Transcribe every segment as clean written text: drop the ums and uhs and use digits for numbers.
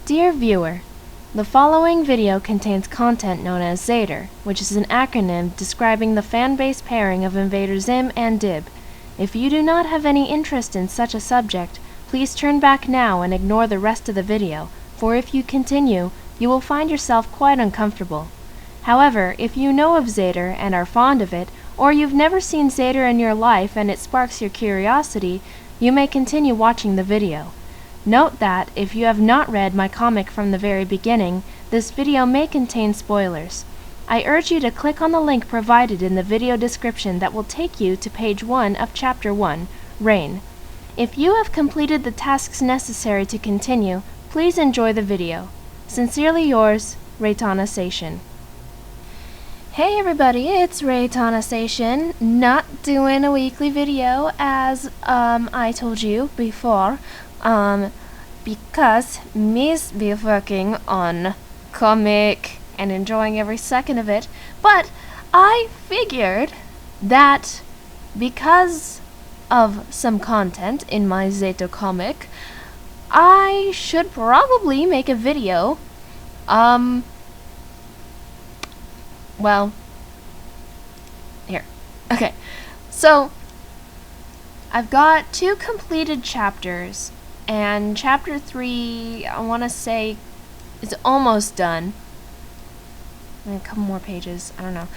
Dear viewer, the following video contains content known as Zader, which is an acronym describing the fan-base pairing of Invader Zim and Dib. If you do not have any interest in such a subject, please turn back now and ignore the rest of the video, for if you continue, you will find yourself quite uncomfortable. However, if you know of Zader and are fond of it, or you've never seen Zader in your life and it sparks your curiosity, you may continue watching the video. Note that, if you have not read my comic from the very beginning, this video may contain spoilers. I urge you to click on the link provided in the video description that will take you to page 1 of Chapter 1, Reign. If you have completed the tasks necessary to continue, please enjoy the video. Sincerely yours, Reitanna Seishin. Hey everybody, it's Reitanna Seishin, not doing a weekly video as I told you before. Because me's be working on comic and enjoying every second of it, but I figured that because of some content in my Zeto comic, I should probably make a video, well, here, okay, so I've got 2 completed chapters, and chapter 3, I want to say, is almost done. A couple more pages, I don't know.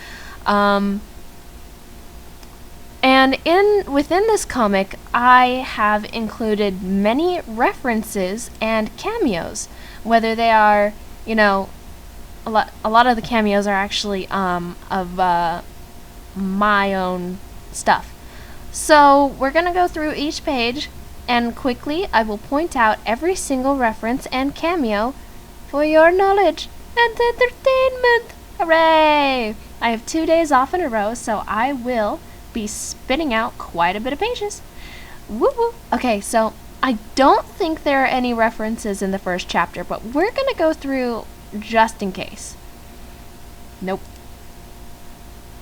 And within this comic, I have included many references and cameos, whether they are, you know, a lot of the cameos are actually of my own stuff. So we're gonna go through each page, and quickly I will point out every single reference and cameo for your knowledge and entertainment. Hooray! I have 2 days off in a row, so I will be spitting out quite a bit of pages. Woo woo! Okay, so I don't think there are any references in the first chapter, but we're gonna go through just in case. Nope.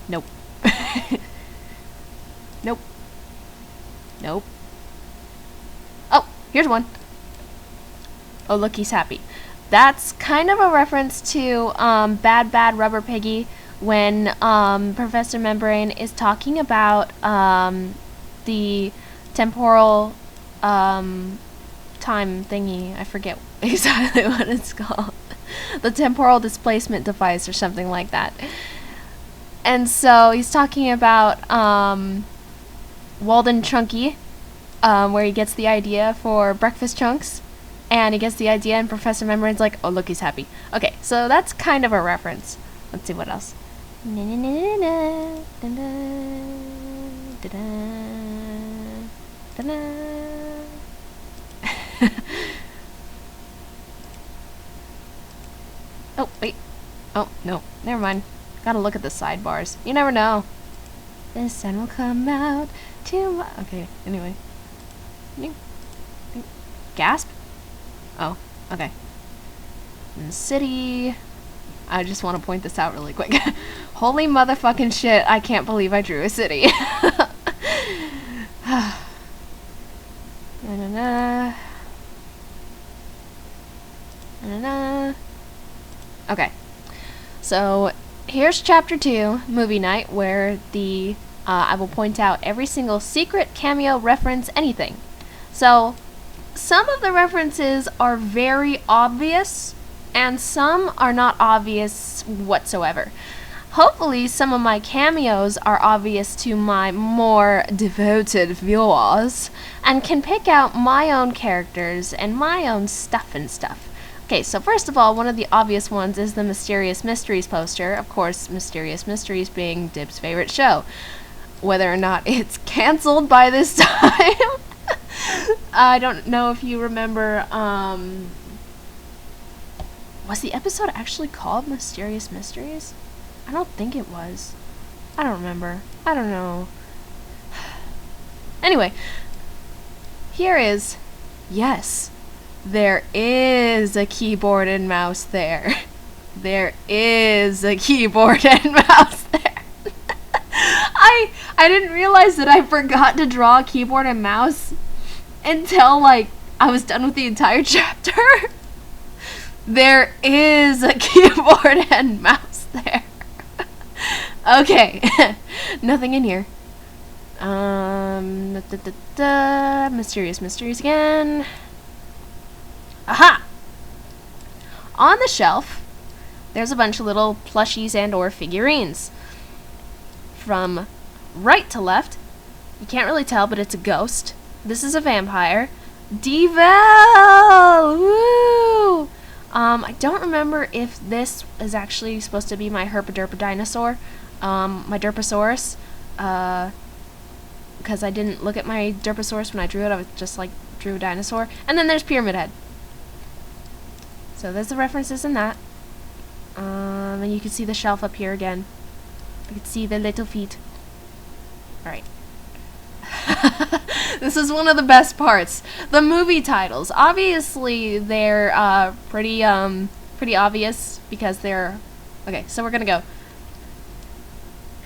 Nope. Nope. Nope. Oh, here's one. Oh, look, he's happy. That's kind of a reference to Bad Bad Rubber Piggy when Professor Membrane is talking about the temporal time thingy. I forget exactly what it's called. The temporal displacement device or something like that. And so he's talking about Walden Chunky, where he gets the idea for breakfast chunks, and he gets the idea, and Professor Membrane's like, oh look, he's happy. Okay, so that's kind of a reference. Let's see what else. Oh, wait. Oh, no, never mind. Gotta look at the sidebars. You never know. The sun will come out tomorrow. Okay, anyway. Gasp? Oh, okay. In the city. I just want to point this out really quick. Holy motherfucking shit, I can't believe I drew a city. Na-na-na. Na-na-na. Okay. So, here's chapter 2, Movie Night, where I will point out every single secret, cameo, reference, anything. So, some of the references are very obvious, and some are not obvious whatsoever. Hopefully, some of my cameos are obvious to my more devoted viewers, and can pick out my own characters and my own stuff and stuff. Okay, so first of all, one of the obvious ones is the Mysterious Mysteries poster. Of course, Mysterious Mysteries being Dib's favorite show. Whether or not it's cancelled by this time. I don't know if you remember, was the episode actually called Mysterious Mysteries? I don't think it was. I don't remember. I don't know. Anyway, here is, yes, There is a keyboard and mouse there. There is a keyboard and mouse there. I didn't realize that I forgot to draw a keyboard and mouse until, like, I was done with the entire chapter. There is a keyboard and mouse there. Okay. Nothing in here. Mysterious mysteries again. Aha! On the shelf, there's a bunch of little plushies and or figurines. From right to left, you can't really tell, but it's a ghost. This is a vampire. Devel! Woo! I don't remember if this is actually supposed to be my Herpaderpa dinosaur, my Derposaurus, because I didn't look at my Derposaurus when I drew it. I was just like drew a dinosaur. And then there's Pyramid Head. So there's the references in that. And you can see the shelf up here again. You can see the little feet. Alright. This is one of the best parts. The movie titles. Obviously, they're pretty obvious because they're... Okay, so we're gonna go.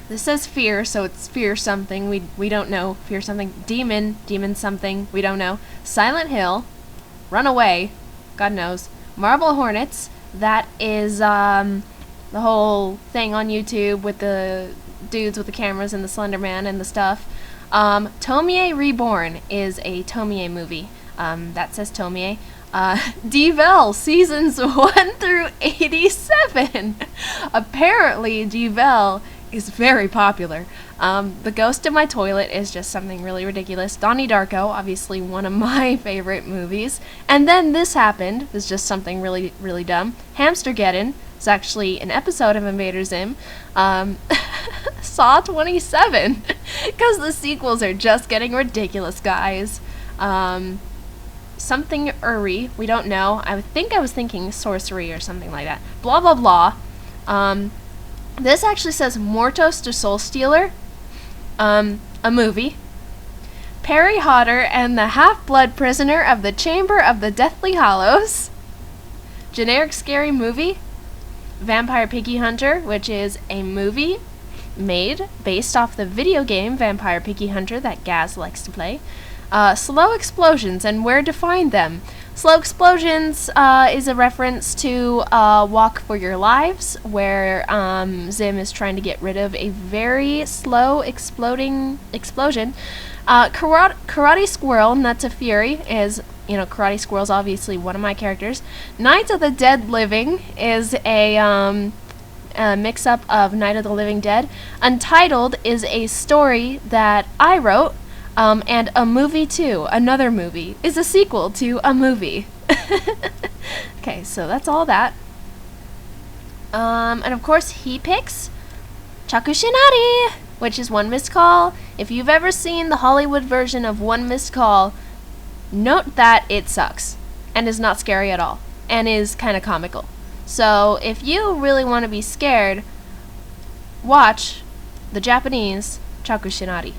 This says fear, so it's fear something. We don't know. Fear something. Demon something. We don't know. Silent Hill. Runaway. God knows. Marble Hornets. That is the whole thing on YouTube with the dudes with the cameras and the Slender Man and the stuff. Tomie Reborn is a Tomie movie. That says Tomie. Devel, seasons 1 through 87. Apparently, Devel is very popular. The Ghost in My Toilet is just something really ridiculous. Donnie Darko, obviously one of my favorite movies. And Then This Happened is just something really, really dumb. Hamstergeddon is actually an episode of Invader Zim. Saw 27, because the sequels are just getting ridiculous, guys. Something Uri, we don't know. I think I was thinking sorcery or something like that. Blah, blah, blah. This actually says Mortos to Soul Stealer, a movie. Perry Hodder and the Half-Blood Prisoner of the Chamber of the Deathly Hallows. Generic scary movie. Vampire Piggy Hunter, which is a movie made based off the video game Vampire Piggy Hunter that Gaz likes to play. Slow Explosions and Where to Find Them. Slow Explosions is a reference to Walk for Your Lives, where Zim is trying to get rid of a very slow exploding explosion. Karate Squirrel, and that's a Fury, is, you know, Karate Squirrel's obviously one of my characters. Night of the Dead Living is a mix-up of Night of the Living Dead. Untitled is a story that I wrote, and A Movie 2, another movie, is a sequel to a movie. Okay, so that's all that. And of course he picks Chakushinari, which is One Missed Call. If you've ever seen the Hollywood version of One Missed Call, note that it sucks, and is not scary at all, and is kind of comical. So if you really want to be scared, watch the Japanese Chakushinari.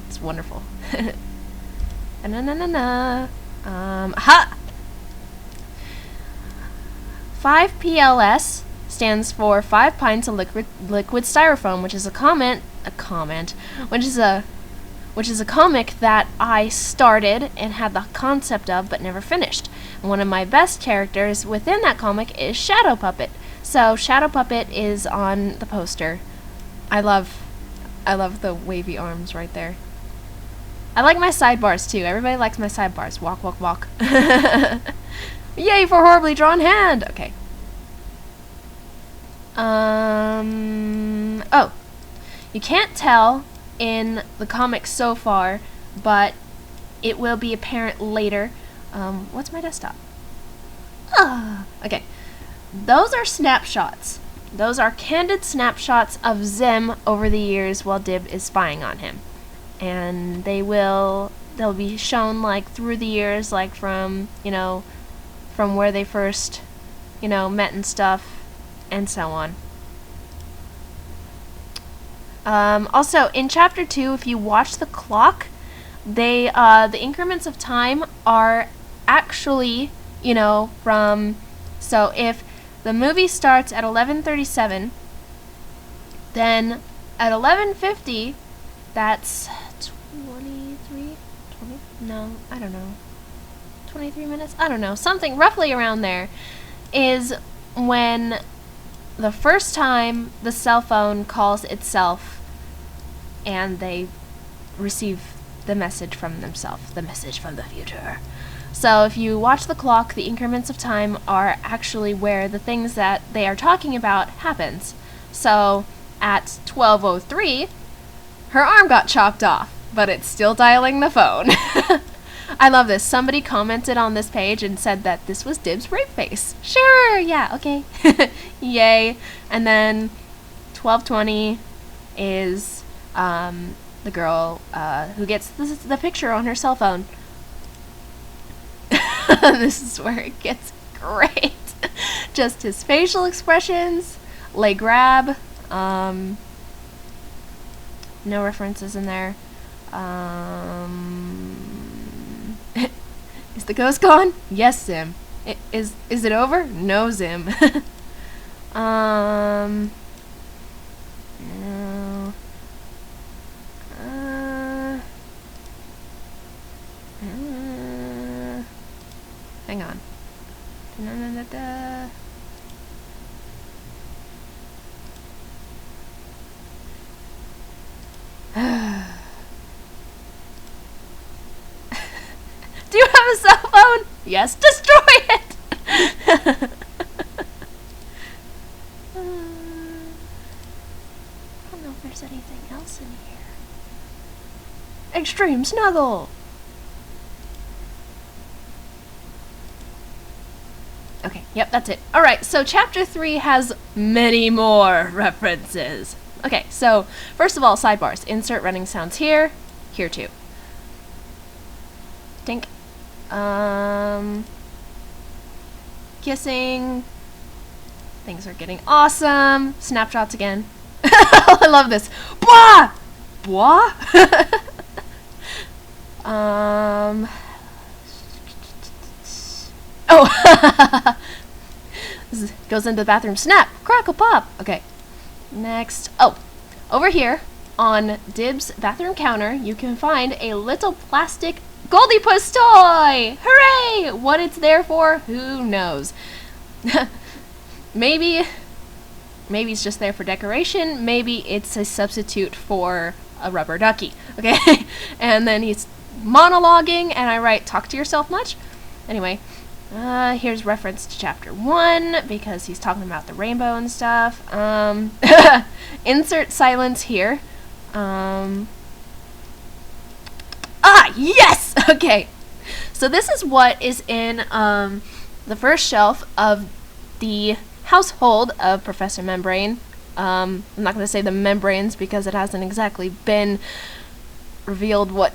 It's wonderful. Aha! 5PLS stands for 5 pints of liquid styrofoam, which is which is a comic that I started and had the concept of but never finished. One of my best characters within that comic is Shadow Puppet. So Shadow Puppet is on the poster. I love the wavy arms right there. I like my sidebars too. Everybody likes my sidebars. Walk, walk, walk. Yay for horribly drawn hand. Okay. Oh, you can't tell in the comic so far, but it will be apparent later. What's my desktop? Okay. Those are snapshots. Those are candid snapshots of Zim over the years while Dib is spying on him. And they'll be shown like through the years, like from where they first, met and stuff, and so on. Also, in chapter 2, if you watch the clock, the increments of time are actually, you know, so if the movie starts at 11:37, then at 11:50, that's 23, 20, no, I don't know, 23 minutes, I don't know, something roughly around there, is when the first time the cell phone calls itself and they receive the message from themselves, the message from the future. So if you watch the clock, the increments of time are actually where the things that they are talking about happens. So at 12:03, her arm got chopped off, but it's still dialing the phone. I love this. Somebody commented on this page and said that this was Dib's rape face. Sure, yeah, okay. Yay. And then 12:20 is the girl who gets the picture on her cell phone. This is where it gets great. Just his facial expressions, leg grab, no references in there. Is the ghost gone? Yes, Zim. Is it over? No, Zim. No. Hang on. Do you have a cell phone? Yes, destroy it! I don't know if there's anything else in here. Extreme snuggle! Okay, yep, that's it. Alright, so chapter 3 has many more references. Okay, so first of all, sidebars. Insert running sounds here, here too. Tink. Kissing. Things are getting awesome. Snapshots again. I love this. Blah! Blah? Oh! This goes into the bathroom. Snap! Crackle pop! Okay. Next. Oh, over here on Dib's bathroom counter, you can find a little plastic Goldie Puss toy! Hooray! What it's there for, who knows? Maybe it's just there for decoration. Maybe it's a substitute for a rubber ducky. Okay? And then he's monologuing, and I write, talk to yourself much? Anyway, here's reference to chapter 1, because he's talking about the rainbow and stuff. Insert silence here. Yes! Okay. So this is what is in the first shelf of the household of Professor Membrane. I'm not going to say the membranes because it hasn't exactly been revealed what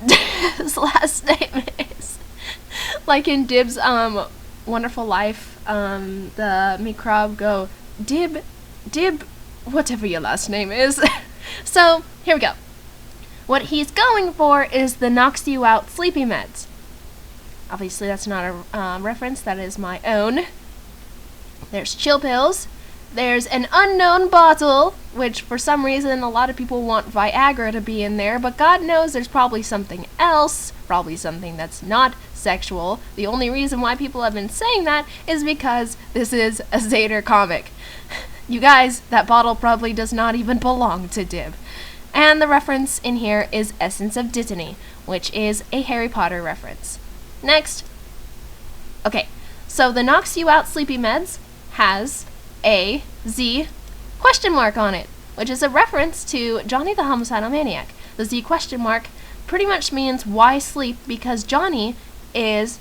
his last name is. Like in Dib's Wonderful Life, the microbe go, Dib, whatever your last name is. So, here we go. What he's going for is the knocks you out sleepy meds. Obviously that's not a reference, that is my own. There's chill pills. There's an unknown bottle, which for some reason a lot of people want Viagra to be in there, but God knows there's probably something else, probably something that's not sexual. The only reason why people have been saying that is because this is a Zader comic. You guys, that bottle probably does not even belong to Dib. And the reference in here is Essence of Dittany, which is a Harry Potter reference. Next. Okay, so the knocks you out sleepy meds has a Z question mark on it, which is a reference to Johnny the Homicidal Maniac. The Z question mark pretty much means why sleep, because Johnny is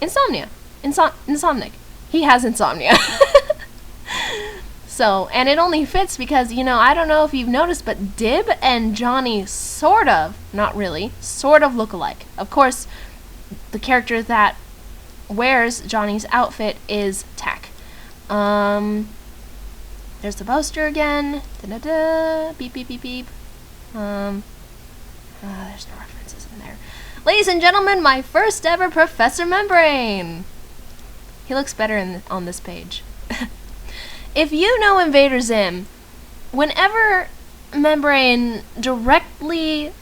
insomnic. He has insomnia. So, and it only fits because, you know, I don't know if you've noticed, but Dib and Johnny sort of, not really, sort of look alike. Of course, the character that wears Johnny's outfit is Tack. There's the poster again. Da-da-da. Beep, beep, beep, beep. There's no references in there. Ladies and gentlemen, my first ever Professor Membrane! He looks better on this page. If you know Invader Zim, whenever Membrane directly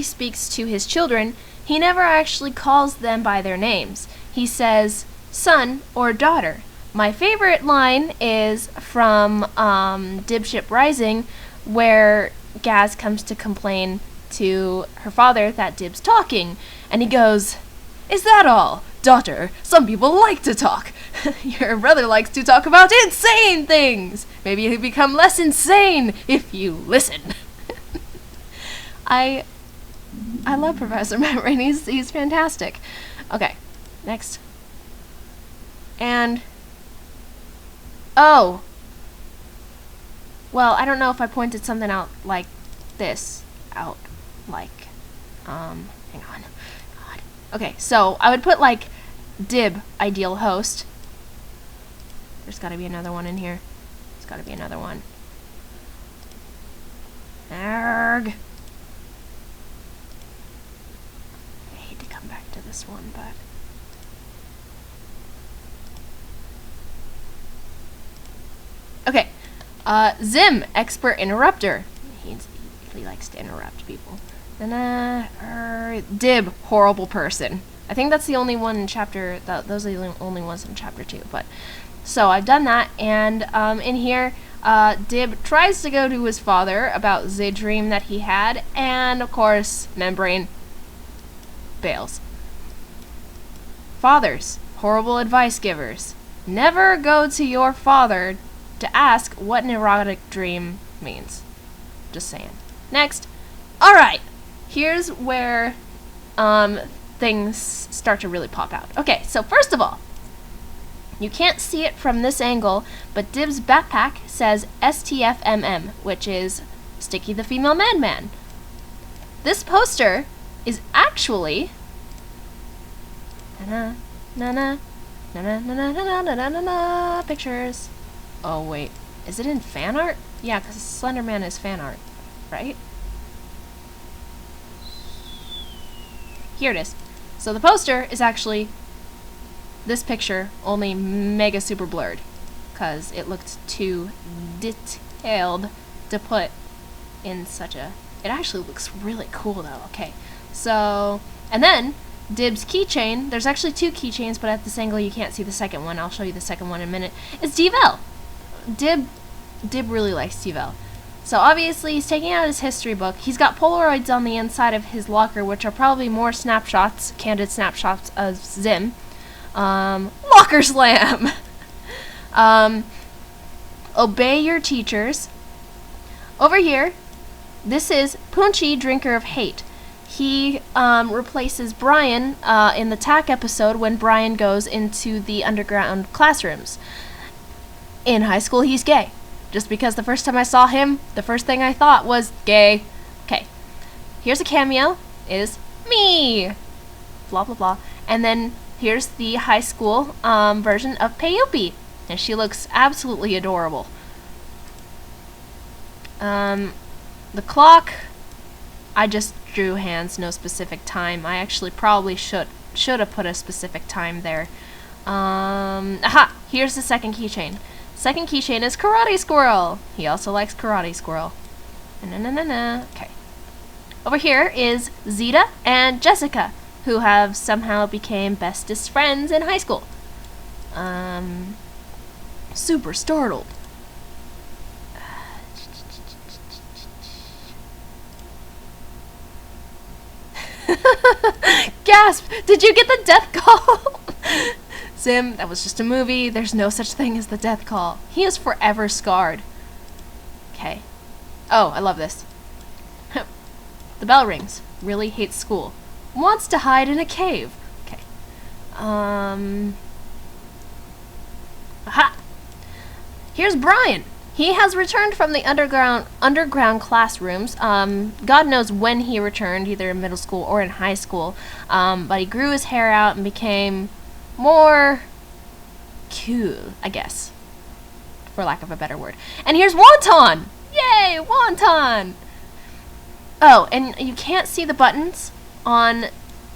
speaks to his children, he never actually calls them by their names. He says son or daughter. My favorite line is from Dibship Rising, where Gaz comes to complain to her father that Dib's talking, and he goes, "Is that all? Daughter, some people like to talk. Your brother likes to talk about insane things. Maybe he'll become less insane if you listen." I love Professor Membrane. He's fantastic. Okay, next. And oh, well, I don't know if I pointed something out like this. Hang on. God. Okay, so I would put like Dib, ideal host. There's gotta be another one in here. There's gotta be another one. Arrgh. I hate to come back to this one, but okay. Zim, expert interrupter. He likes to interrupt people. Dib, horrible person. I think that's the only one in chapter. Those are the only ones in chapter 2. But so I've done that, and in here, Dib tries to go to his father about the dream that he had, and of course, Membrane bails. Fathers, horrible advice givers. Never go to your father to ask what an erotic dream means. Just saying. Next. Alright. Here's where things start to really pop out. Okay, so first of all, you can't see it from this angle, but Dib's backpack says STFMM, which is Sticky the Female Madman. This poster is actually pictures. Oh wait, is it in fan art? Yeah, because Slender Man is fan art, right? Here it is. So the poster is actually this picture, only mega super blurred, because it looked too detailed to put in such a... It actually looks really cool though. Okay, so, and then Dib's keychain, there's actually 2 keychains, but at this angle you can't see the second one. I'll show you the second one in a minute. It's Devel. Dib really likes Devel. So obviously he's taking out his history book. He's got Polaroids on the inside of his locker, which are probably more snapshots, candid snapshots of Zim. Locker slam! Obey your teachers. Over here, this is Punchy, Drinker of Hate. He replaces Brian in the TAC episode when Brian goes into the underground classrooms. In high school, he's gay. Just because the first time I saw him, the first thing I thought was gay. Okay, here's a cameo, is me! Blah, blah, blah. And then here's the high school version of Peyopi, and she looks absolutely adorable. The clock, I just drew hands, no specific time. I actually probably should have put a specific time there. Aha! Here's the second keychain. Second keychain is Karate Squirrel. He also likes Karate Squirrel. Okay. Over here is Zeta and Jessica, who have somehow became bestest friends in high school. Super startled. Gasp! Did you get the death call? Zim, that was just a movie. There's no such thing as the death call. He is forever scarred. Okay. Oh, I love this. The bell rings. Really hates school. Wants to hide in a cave. Okay. Aha! Here's Brian. He has returned from the underground classrooms. God knows when he returned, either in middle school or in high school. But he grew his hair out and became more cool, I guess, for lack of a better word. And here's Wonton! Yay, Wonton! Oh, and you can't see the buttons on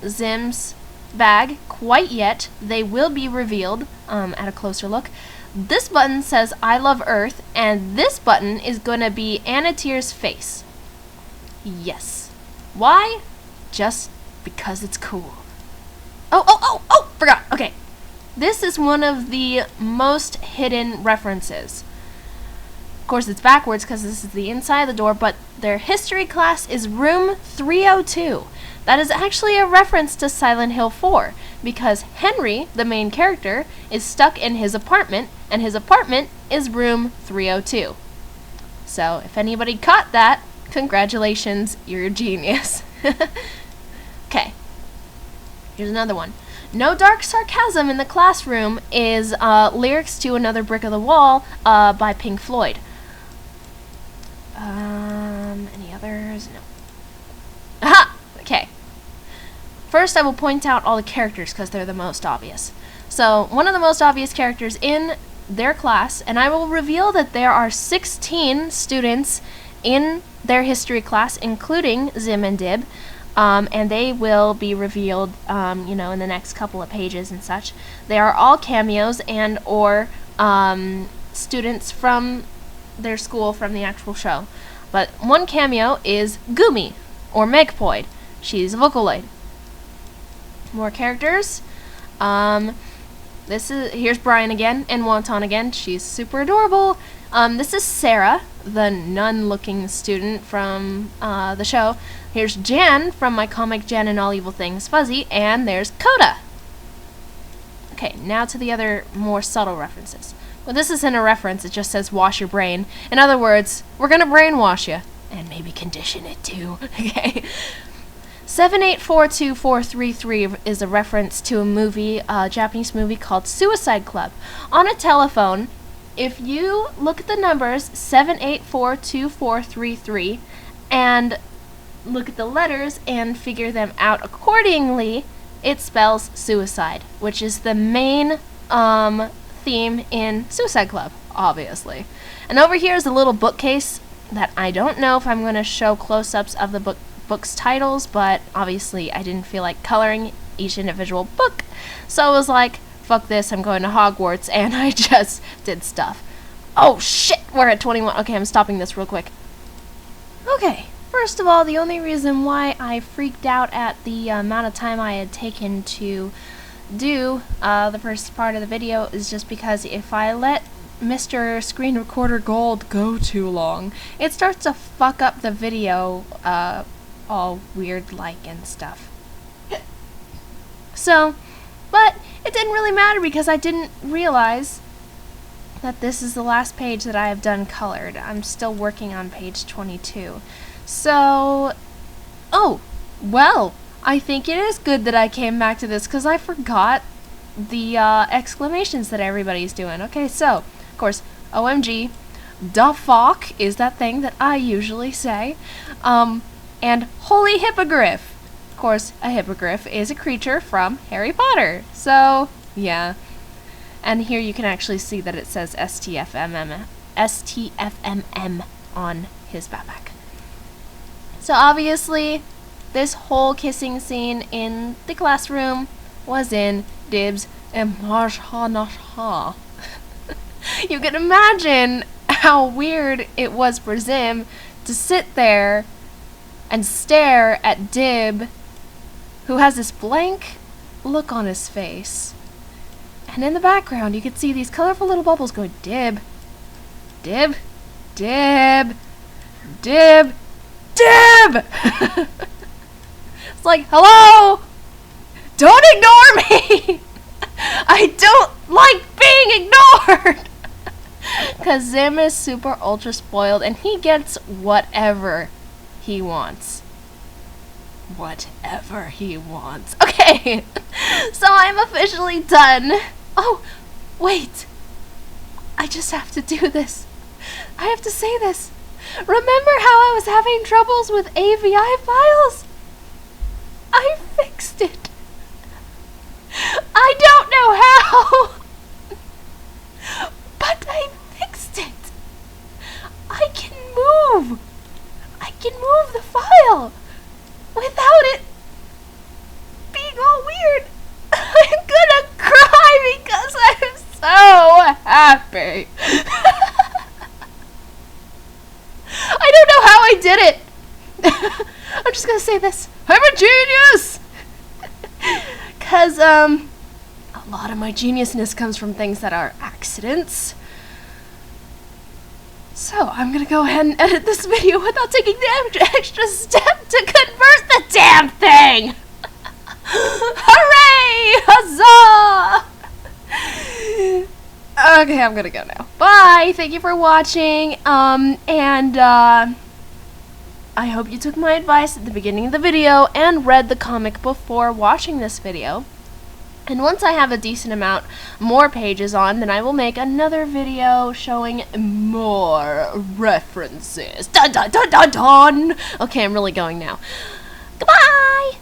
Zim's bag quite yet. They will be revealed at a closer look. This button says I love Earth, and this button is going to be Anatyr's face. Yes. Why? Just because it's cool. Oh, forgot. Okay. This is one of the most hidden references. Of course, it's backwards because this is the inside of the door, but their history class is room 302. That is actually a reference to Silent Hill 4, because Henry, the main character, is stuck in his apartment, and his apartment is room 302. So, if anybody caught that, congratulations, you're a genius. Okay, here's another one. No dark sarcasm in the classroom is lyrics to Another Brick of the Wall by Pink Floyd. Any others? No. Aha! Okay. First, I will point out all the characters because they're the most obvious. So, one of the most obvious characters in their class, and I will reveal that there are 16 students in their history class, including Zim and Dib, and they will be revealed, in the next couple of pages and such. They are all cameos and or students from their school from the actual show. But one cameo is Gumi, or Megpoid. She's a Vocaloid. More characters. Here's Brian again, and Wonton again. She's super adorable. This is Sarah, the nun-looking student from the show. Here's Jan from my comic Jan and All Evil Things Fuzzy, and there's Coda. Okay, now to the other more subtle references. Well, this isn't a reference, it just says wash your brain. In other words, we're gonna brainwash you. And maybe condition it too. Okay. 784243 is a reference to a movie, a Japanese movie called Suicide Club. On a telephone, if you look at the numbers 784243 and look at the letters and figure them out accordingly, it spells suicide, which is the main theme in Suicide Club, obviously. And over here is a little bookcase that I don't know if I'm going to show close-ups of the book's titles, but obviously I didn't feel like coloring each individual book, so I was like, fuck this, I'm going to Hogwarts, and I just did stuff. Oh shit, we're at 21. Okay, I'm stopping this real quick. Okay, first of all, the only reason why I freaked out at the amount of time I had taken to do the first part of the video is just because if I let Mr. Screen Recorder Gold go too long, it starts to fuck up the video all weird-like and stuff. So, but it didn't really matter because I didn't realize that this is the last page that I have done colored. I'm still working on page 22. So, oh, well, I think it is good that I came back to this because I forgot the exclamations that everybody's doing. Okay, so, of course, OMG, da fuck is that thing that I usually say, and holy hippogriff. Of course, a hippogriff is a creature from Harry Potter, so, yeah. And here you can actually see that it says STFMM on his backpack. So obviously, this whole kissing scene in the classroom was in Dib's Imagination. You can imagine how weird it was for Zim to sit there and stare at Dib, who has this blank look on his face. And in the background, you could see these colorful little bubbles going, Dib, Dib, Dib, Dib, Dib! It's like, hello? Don't ignore me! I don't like being ignored! Because Zim is super ultra spoiled and he gets whatever he wants. Whatever he wants. Okay, so I'm officially done. Oh, wait. I just have to do this. I have to say this. Remember how I was having troubles with AVI files? I fixed it. I don't know how, but I fixed it. I can move the file. happy. I don't know how I did it. I'm just gonna say this. I'm a genius! Because, a lot of my geniusness comes from things that are accidents. So, I'm gonna go ahead and edit this video without taking the extra step to convert the damn thing! Hooray! Huzzah! Okay, I'm gonna go now. Bye! Thank you for watching, I hope you took my advice at the beginning of the video and read the comic before watching this video. And once I have a decent amount more pages on, then I will make another video showing more references. Dun dun dun dun dun! Okay, I'm really going now. Goodbye!